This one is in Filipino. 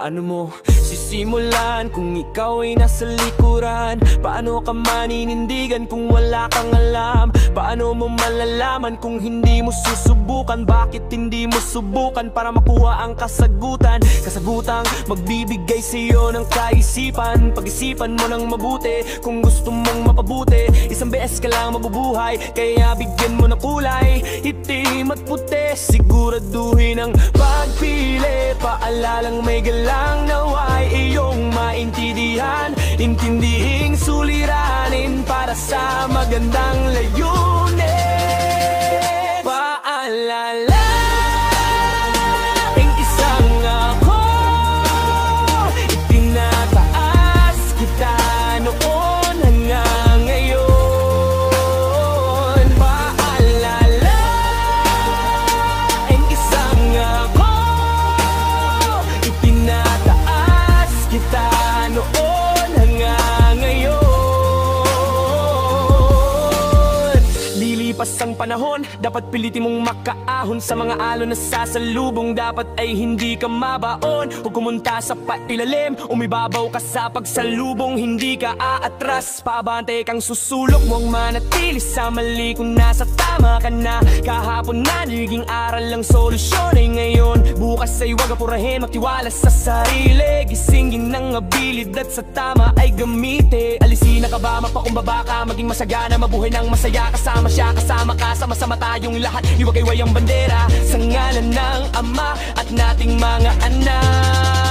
Paano mo sisimulan kung ikaw ay nasa likuran? Paano ka maninindigan kung wala kang alam? Paano mo malalaman kung hindi mo susubukan? Bakit hindi mo subukan para makuha ang kasagutan? Kasagutang magbibigay sa'yo ng kaisipan. Pag-isipan mo ng mabuti kung gusto mong mapabuti. Isang beses ka lang mabubuhay, kaya bigyan mo ng kulay. Itim at puti, siguraduhin ang pagpili. Paalalang may galang naway iyong maintindihan. Intindihing suliranin para sa magandang layunin. Paalala ang isang ako, itinataas kita noon hanggang ngayon. Paalala ang isang ako, itinataas kita noon hanggang ngayon. Lilipas ang panahon, dapat pilitin mong makaahon sa mga alon na sasalubong. Dapat ay hindi ka mabaon. Huwag kumunta sa pailalim, umibabaw ka sa pagsalubong. Hindi ka aatras, pabante kang susulok. Huwag manatili sa mali kung nasa tama ka na. Kahapon na naging aral lang solusyon ay ngayon. Bukas ay huwag apurahin, magtiwala sa sarili. Gisingin ng abilidad sa tama ay gamitin. Alisin na ka ba, mapakumbaba ka, maging masagana, mabuhay ng masaya. Kasama siya, kasama ka, sama-sama tayong lahat. Iwagayway ang bandera sa ngalan ng Ama at nating mga anak.